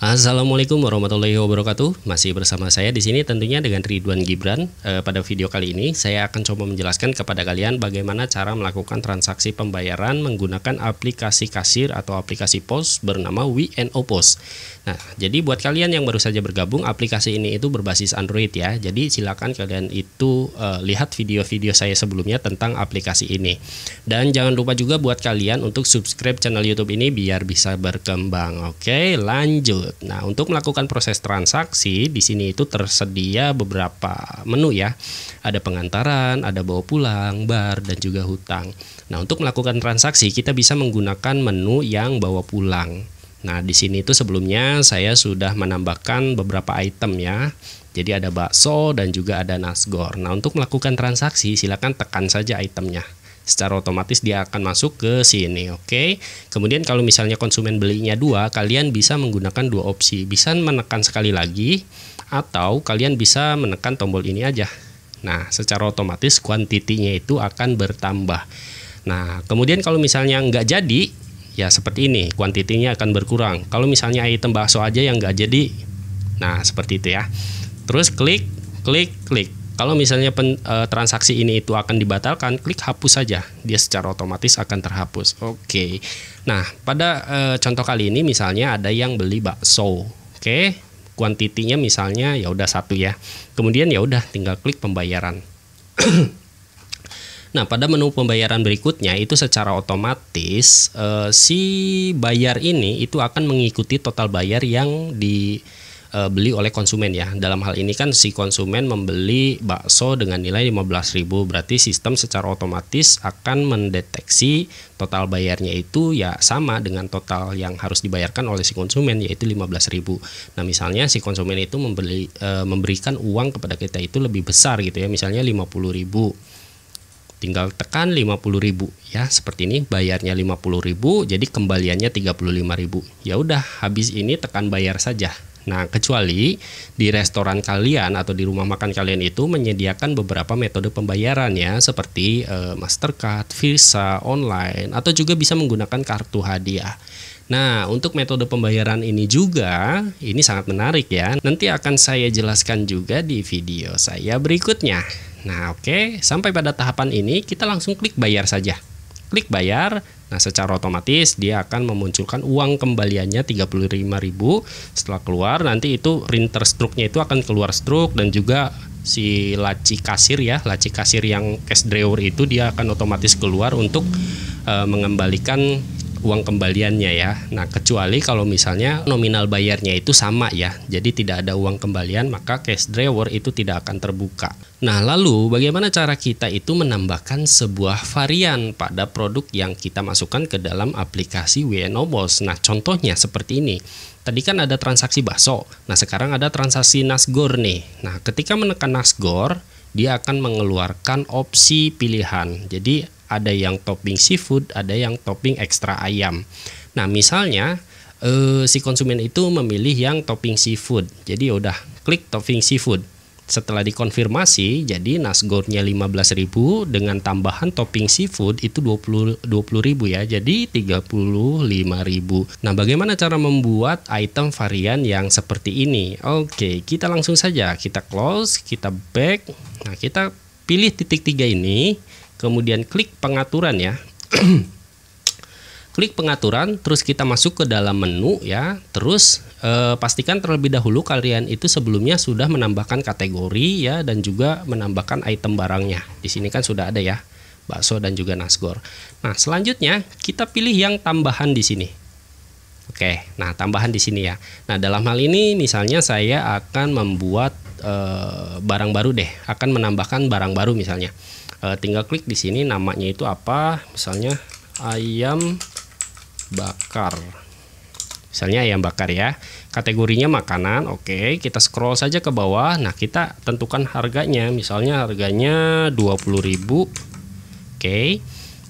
Assalamualaikum warahmatullahi wabarakatuh. Masih bersama saya di sini tentunya dengan Ridwan Gibran. Pada video kali ini saya akan coba menjelaskan kepada kalian bagaimana cara melakukan transaksi pembayaran menggunakan aplikasi kasir atau aplikasi POS bernama WNO POS. Nah, jadi buat kalian yang baru saja bergabung, aplikasi ini itu berbasis Android ya. Jadi silakan kalian itu lihat video-video saya sebelumnya tentang aplikasi ini. Dan jangan lupa juga buat kalian untuk subscribe channel YouTube ini biar bisa berkembang. Oke, lanjut. Nah, untuk melakukan proses transaksi di sini itu tersedia beberapa menu ya. Ada pengantaran, ada bawa pulang, bar, dan juga hutang. Nah, untuk melakukan transaksi kita bisa menggunakan menu yang bawa pulang. Nah, di sini itu sebelumnya saya sudah menambahkan beberapa item ya. Jadi ada bakso dan juga ada nasgor. Nah, untuk melakukan transaksi silakan tekan saja itemnya. Secara otomatis dia akan masuk ke sini, oke. Kemudian kalau misalnya konsumen belinya 2, kalian bisa menggunakan 2 opsi. Bisa menekan sekali lagi atau kalian bisa menekan tombol ini aja. Nah, secara otomatis kuantitinya itu akan bertambah. Nah, kemudian kalau misalnya nggak jadi, ya seperti ini, kuantitinya akan berkurang. Kalau misalnya item bakso aja yang nggak jadi, nah seperti itu ya. Terus klik. Kalau misalnya transaksi ini itu akan dibatalkan, klik hapus saja. Dia secara otomatis akan terhapus. Oke. Nah, pada contoh kali ini misalnya ada yang beli bakso. Oke. Kuantitinya misalnya ya udah 1 ya. Kemudian ya udah tinggal klik pembayaran. Nah, pada menu pembayaran berikutnya itu secara otomatis si bayar ini itu akan mengikuti total bayar yang dibeli oleh konsumen ya. Dalam hal ini kan si konsumen membeli bakso dengan nilai 15.000, berarti sistem secara otomatis akan mendeteksi total bayarnya itu ya sama dengan total yang harus dibayarkan oleh si konsumen, yaitu 15.000. Nah, misalnya si konsumen itu memberikan uang kepada kita itu lebih besar gitu ya, misalnya 50.000. Tinggal tekan 50.000 ya, seperti ini, bayarnya 50.000, jadi kembaliannya 35.000. Ya udah, habis ini tekan bayar saja. Nah, kecuali di restoran kalian atau di rumah makan kalian itu menyediakan beberapa metode pembayaran ya, seperti Mastercard, Visa, online, atau juga bisa menggunakan kartu hadiah. Nah, untuk metode pembayaran ini juga, ini sangat menarik ya. Nanti akan saya jelaskan juga di video saya berikutnya. Nah, oke, sampai pada tahapan ini kita langsung klik bayar saja. Klik bayar. Nah, secara otomatis dia akan memunculkan uang kembaliannya 35.000. Setelah keluar nanti itu printer struknya itu akan keluar struk, dan juga si laci kasir ya, laci kasir yang cash drawer itu dia akan otomatis keluar untuk mengembalikan uang kembaliannya ya. Nah, kecuali kalau misalnya nominal bayarnya itu sama ya, jadi tidak ada uang kembalian, maka cash drawer itu tidak akan terbuka. Nah, lalu bagaimana cara kita itu menambahkan sebuah varian pada produk yang kita masukkan ke dalam aplikasi WNO POS? Nah, contohnya seperti ini. Tadi kan ada transaksi bakso. Nah, sekarang ada transaksi nasgor nih. Nah, ketika menekan nasgor, dia akan mengeluarkan opsi pilihan. Jadi ada yang topping seafood, ada yang topping ekstra ayam. Nah, misalnya si konsumen itu memilih yang topping seafood. Jadi udah klik topping seafood. Setelah dikonfirmasi, jadi nasgornya 15.000 dengan tambahan topping seafood itu 20.000 ya. Jadi 35.000. Nah, bagaimana cara membuat item varian yang seperti ini? Oke, kita langsung saja kita close, kita back. Nah, kita pilih titik 3 ini. Kemudian klik pengaturan ya. Klik pengaturan, terus kita masuk ke dalam menu ya. Terus pastikan terlebih dahulu kalian itu sebelumnya sudah menambahkan kategori ya, dan juga menambahkan item barangnya. Di sini kan sudah ada ya, bakso dan juga nasgor. Nah, selanjutnya kita pilih yang tambahan di sini. Oke, nah tambahan di sini ya. Nah, dalam hal ini misalnya saya akan membuat barang baru deh, akan menambahkan barang baru misalnya. Tinggal klik di sini namanya itu apa, misalnya ayam bakar, misalnya ayam bakar ya, kategorinya makanan. Oke, kita scroll saja ke bawah. Nah, kita tentukan harganya, misalnya harganya 20.000. Oke,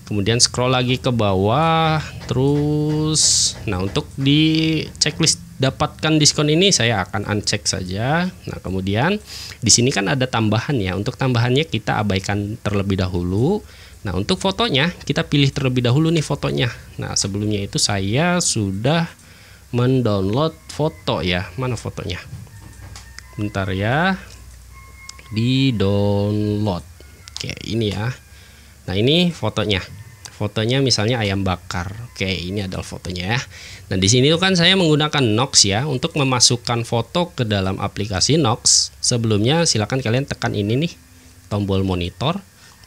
kemudian scroll lagi ke bawah terus. Nah, untuk di checklist dapatkan diskon ini saya akan uncheck saja. Nah, kemudian di sini kan ada tambahan ya. Untuk tambahannya kita abaikan terlebih dahulu. Nah, untuk fotonya kita pilih terlebih dahulu nih fotonya. Nah, sebelumnya itu saya sudah mendownload foto ya. Mana fotonya? Bentar ya. Di download. Oke, ini ya. Nah, ini fotonya. Fotonya misalnya ayam bakar. Oke, ini adalah fotonya ya. Nah, di sini tuh kan saya menggunakan Knox ya untuk memasukkan foto ke dalam aplikasi Knox. Sebelumnya silakan kalian tekan ini nih, tombol monitor.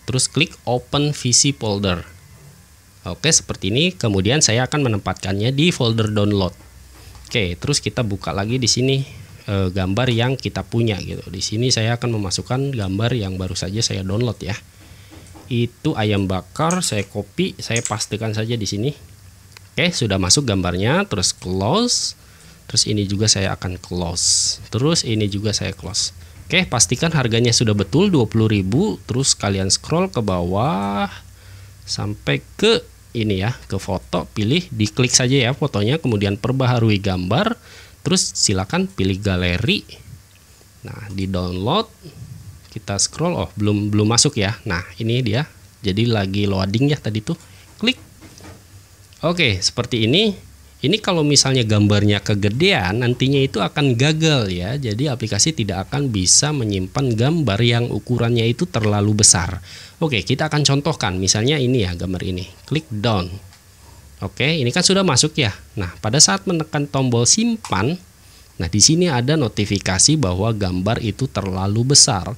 Terus klik Open VC Folder. Oke, seperti ini. Kemudian saya akan menempatkannya di folder download. Oke, terus kita buka lagi di sini gambar yang kita punya gitu. Di sini saya akan memasukkan gambar yang baru saja saya download ya. Itu ayam bakar, saya copy, saya pastekan saja di sini. Oke, sudah masuk gambarnya, terus close. Terus ini juga saya akan close. Terus ini juga saya close. Oke, pastikan harganya sudah betul 20.000. Terus kalian scroll ke bawah sampai ke ini ya, ke foto, pilih, diklik saja ya fotonya, kemudian perbaharui gambar. Terus silakan pilih galeri. Nah, di download kita scroll, oh belum masuk ya. Nah, ini dia. Jadi lagi loading ya tadi tuh. Klik. Oke, seperti ini. Ini kalau misalnya gambarnya kegedean, nantinya itu akan gagal ya. Jadi aplikasi tidak akan bisa menyimpan gambar yang ukurannya itu terlalu besar. Oke, kita akan contohkan. Misalnya ini ya, gambar ini. Klik down. Oke, ini kan sudah masuk ya. Nah, pada saat menekan tombol simpan, nah di sini ada notifikasi bahwa gambar itu terlalu besar.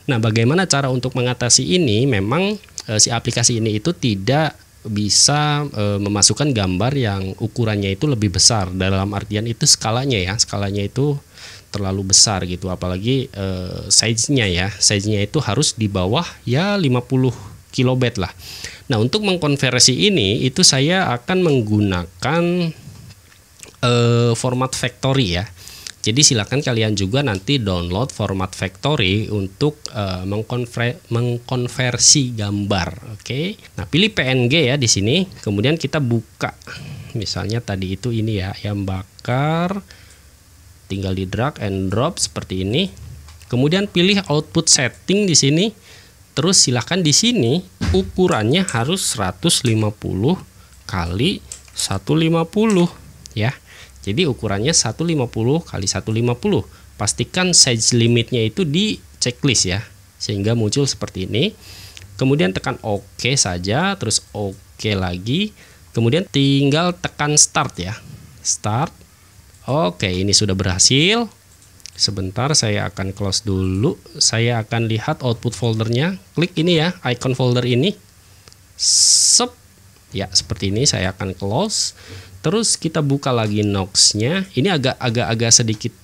Nah, bagaimana cara untuk mengatasi ini? Memang si aplikasi ini itu tidak bisa memasukkan gambar yang ukurannya itu lebih besar, dalam artian itu skalanya ya, skalanya itu terlalu besar gitu, apalagi size-nya itu harus di bawah ya 50 kilobit lah. Nah, untuk mengkonversi ini itu saya akan menggunakan format factory ya. Jadi silakan kalian juga nanti download format factory untuk mengkonversi gambar. Oke. Nah, pilih PNG ya di sini. Kemudian kita buka. Misalnya tadi itu ini ya, ayam bakar. Tinggal di drag and drop seperti ini. Kemudian pilih output setting di sini. Terus silakan di sini ukurannya harus 150 kali 150 ya. Jadi ukurannya 150 kali 150. Pastikan size limitnya itu di checklist ya, sehingga muncul seperti ini. Kemudian tekan OK saja, terus OK lagi. Kemudian tinggal tekan start ya. Start. Oke, ini sudah berhasil. Sebentar, saya akan close dulu. Saya akan lihat output foldernya. Klik ini ya, icon folder ini. Sep. Ya, seperti ini saya akan close. Terus kita buka lagi Knox-nya. Ini agak sedikit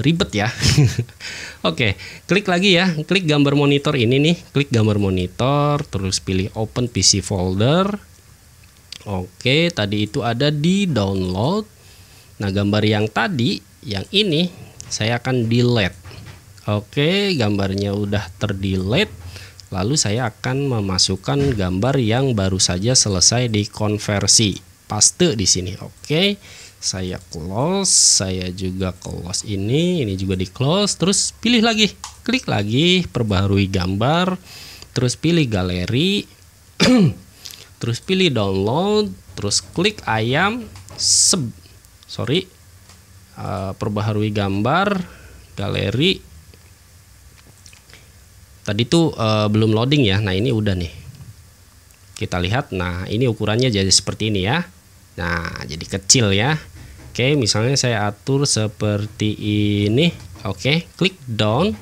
ribet ya. Oke, klik lagi ya. Klik gambar monitor ini nih. Klik gambar monitor, terus pilih Open PC Folder. Oke, tadi itu ada di download. Nah, gambar yang tadi, yang ini saya akan delete. Oke, gambarnya udah terdelete. Lalu saya akan memasukkan gambar yang baru saja selesai dikonversi. Paste di sini. Oke, saya close, saya juga close ini juga di close. Terus pilih lagi, klik lagi, perbaharui gambar, terus pilih galeri, terus pilih download, terus klik ayam, perbaharui gambar, galeri. Tadi tuh belum loading ya. Nah, ini udah nih. Kita lihat. Nah, ini ukurannya jadi seperti ini ya. Nah, jadi kecil ya. Oke, misalnya saya atur seperti ini. Oke, klik down.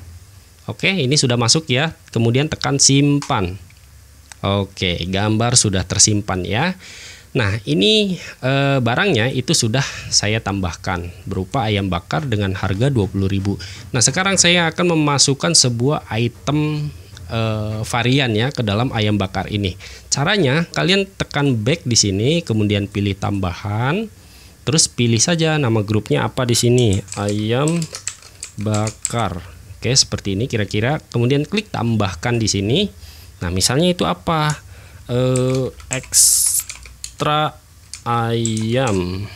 Oke, ini sudah masuk ya. Kemudian tekan simpan. Oke, gambar sudah tersimpan ya. Nah, ini barangnya itu sudah saya tambahkan berupa ayam bakar dengan harga 20.000. Nah, sekarang saya akan memasukkan sebuah item varian ya ke dalam ayam bakar ini. Caranya kalian tekan back di sini, kemudian pilih tambahan, terus pilih saja nama grupnya apa di sini, ayam bakar. Oke, seperti ini kira-kira. Kemudian klik tambahkan di sini. Nah, misalnya itu apa? Ekstra ayam.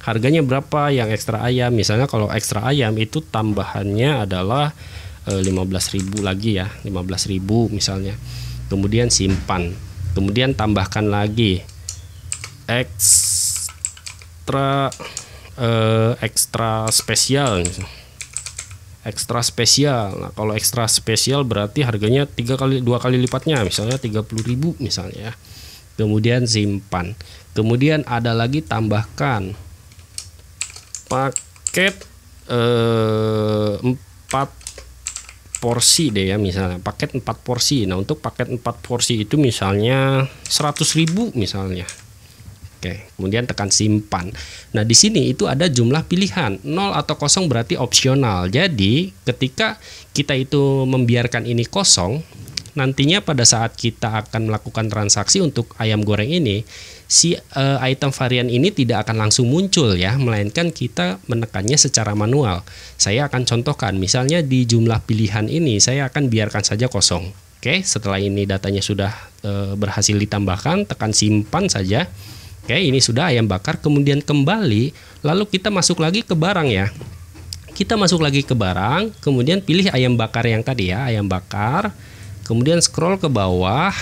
Harganya berapa yang ekstra ayam? Misalnya kalau ekstra ayam itu tambahannya adalah 15.000 lagi ya, 15.000 misalnya. kemudian simpan, kemudian tambahkan lagi ekstra spesial. Ekstra spesial. Nah, kalau ekstra spesial berarti harganya 2 kali lipatnya, misalnya 30.000 misalnya. Kemudian simpan. Kemudian ada lagi tambahkan paket 4 porsi deh ya, misalnya paket 4 porsi. Nah, untuk paket 4 porsi itu misalnya 100.000 misalnya. Oke, kemudian tekan simpan. Nah, di sini itu ada jumlah pilihan, 0 atau 0 berarti opsional. Jadi, ketika kita itu membiarkan ini kosong, nantinya pada saat kita akan melakukan transaksi untuk ayam goreng ini, si item varian ini tidak akan langsung muncul ya, melainkan kita menekannya secara manual. Saya akan contohkan, misalnya di jumlah pilihan ini saya akan biarkan saja kosong. Oke, setelah ini datanya sudah berhasil ditambahkan, tekan simpan saja. Oke, ini sudah ayam bakar, kemudian kembali, lalu kita masuk lagi ke barang ya. Kita masuk lagi ke barang, kemudian pilih ayam bakar yang tadi ya, ayam bakar, kemudian scroll ke bawah.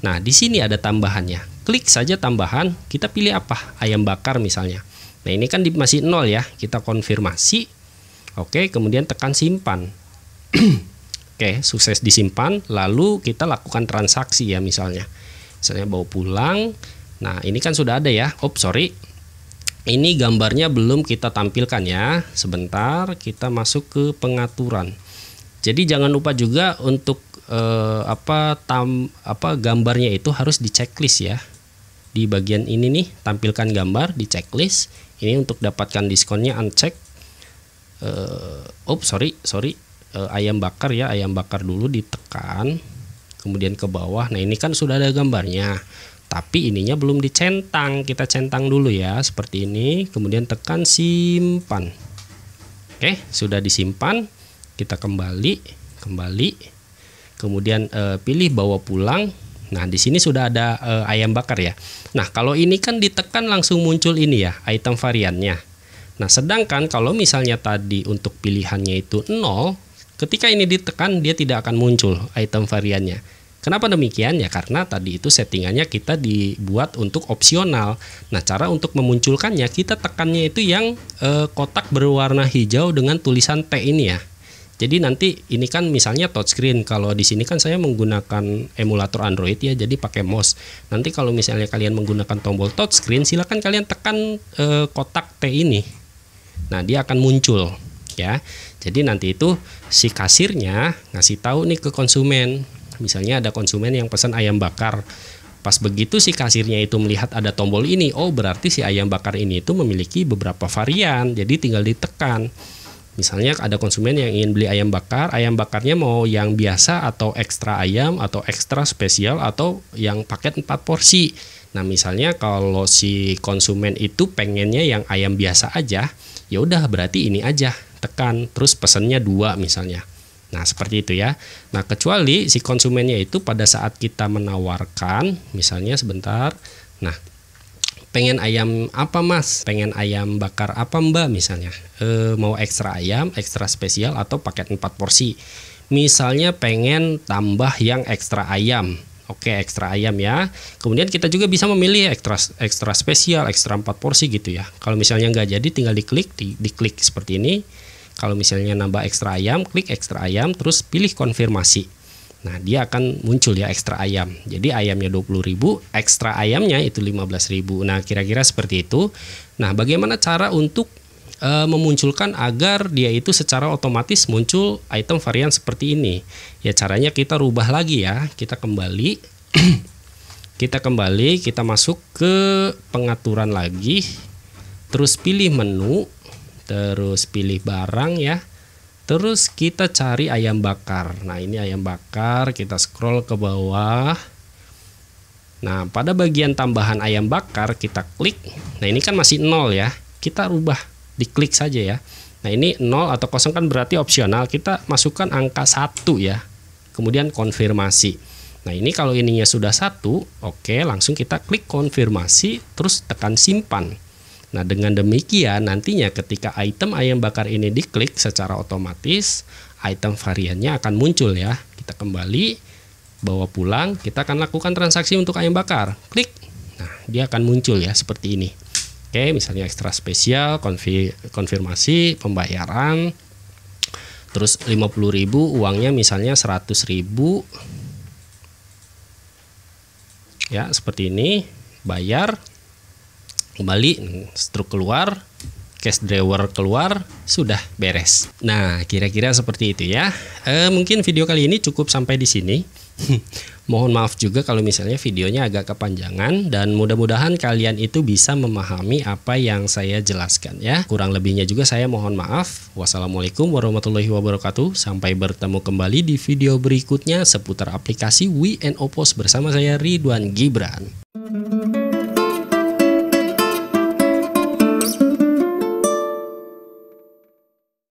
Nah, di sini ada tambahannya. Klik saja tambahan, kita pilih apa? Ayam bakar misalnya. Nah, ini kan masih 0 ya, kita konfirmasi. Oke, kemudian tekan simpan. Oke, sukses disimpan, lalu kita lakukan transaksi ya misalnya. Misalnya bawa pulang. Nah, ini kan sudah ada ya. Sorry. Ini gambarnya belum kita tampilkan ya. Sebentar, kita masuk ke pengaturan. Jadi jangan lupa juga untuk gambarnya itu harus di checklist ya. Di bagian ini nih, tampilkan gambar di checklist. Ini untuk dapatkan diskonnya uncheck. Ayam bakar ya, ayam bakar dulu ditekan. Kemudian ke bawah. Nah, ini kan sudah ada gambarnya. Tapi ininya belum dicentang, kita centang dulu ya, seperti ini. Kemudian tekan simpan. Oke, sudah disimpan. Kita kembali. Kemudian pilih bawa pulang. Nah, di sini sudah ada ayam bakar ya. Nah, kalau ini kan ditekan langsung muncul ini ya, item variannya. Nah, sedangkan kalau misalnya tadi untuk pilihannya itu 0, ketika ini ditekan dia tidak akan muncul item variannya. Kenapa demikian? Ya karena tadi itu settingannya kita dibuat untuk opsional. Nah, cara untuk memunculkannya kita tekannya itu yang kotak berwarna hijau dengan tulisan T ini ya. Jadi nanti ini kan misalnya touchscreen. Kalau di sini kan saya menggunakan emulator Android ya, jadi pakai mouse. Nanti kalau misalnya kalian menggunakan tombol touchscreen, silakan kalian tekan kotak T ini. Nah, dia akan muncul ya. Jadi nanti itu si kasirnya ngasih tahu nih ke konsumen. Misalnya ada konsumen yang pesan ayam bakar. Pas begitu si kasirnya itu melihat ada tombol ini, oh berarti si ayam bakar ini itu memiliki beberapa varian. Jadi tinggal ditekan. Misalnya ada konsumen yang ingin beli ayam bakar, ayam bakarnya mau yang biasa atau ekstra ayam atau ekstra spesial atau yang paket 4 porsi. Nah, misalnya kalau si konsumen itu pengennya yang ayam biasa aja, ya udah berarti ini aja, tekan terus pesannya 2 misalnya. Nah, seperti itu ya. Nah, kecuali si konsumennya itu pada saat kita menawarkan, misalnya sebentar, nah, pengen ayam apa mas? Pengen ayam bakar apa mbak misalnya? Mau ekstra ayam, ekstra spesial atau paket 4 porsi. Misalnya pengen tambah yang ekstra ayam. Oke, ekstra ayam ya. Kemudian kita juga bisa memilih ekstra spesial, ekstra 4 porsi gitu ya. Kalau misalnya nggak jadi tinggal diklik seperti ini. Kalau misalnya nambah ekstra ayam, klik ekstra ayam, terus pilih konfirmasi. Nah, dia akan muncul ya ekstra ayam. Jadi ayamnya 20.000, ekstra ayamnya itu 15.000. Nah, kira-kira seperti itu. Nah, bagaimana cara untuk memunculkan agar dia itu secara otomatis muncul item varian seperti ini? Ya, caranya kita rubah lagi ya. Kita kembali. Kita masuk ke pengaturan lagi. Terus pilih menu. Terus pilih barang ya. Terus kita cari ayam bakar. Nah, ini ayam bakar, kita scroll ke bawah. Nah, pada bagian tambahan ayam bakar kita klik. Nah, ini kan masih 0 ya. Kita rubah, diklik saja ya. Nah, ini 0 atau 0 kan berarti opsional. Kita masukkan angka 1 ya. Kemudian konfirmasi. Nah, ini kalau ininya sudah 1, oke, langsung kita klik konfirmasi terus tekan simpan. Nah, dengan demikian nantinya ketika item ayam bakar ini diklik secara otomatis item variannya akan muncul ya. Kita kembali. bawa pulang, kita akan lakukan transaksi untuk ayam bakar. Klik. Nah, dia akan muncul ya seperti ini. Oke, misalnya ekstra spesial, konfirmasi, pembayaran. Terus 50.000, uangnya misalnya 100.000. Ya, seperti ini. Bayar. Kembali, struk keluar. Cash drawer keluar, sudah beres. Nah, kira-kira seperti itu ya. Mungkin video kali ini cukup sampai di sini. Mohon maaf juga kalau misalnya videonya agak kepanjangan, dan mudah-mudahan kalian itu bisa memahami apa yang saya jelaskan ya. Kurang lebihnya juga saya mohon maaf. Wassalamualaikum warahmatullahi wabarakatuh. Sampai bertemu kembali di video berikutnya seputar aplikasi WeNO Pos bersama saya Ridwan Gibran.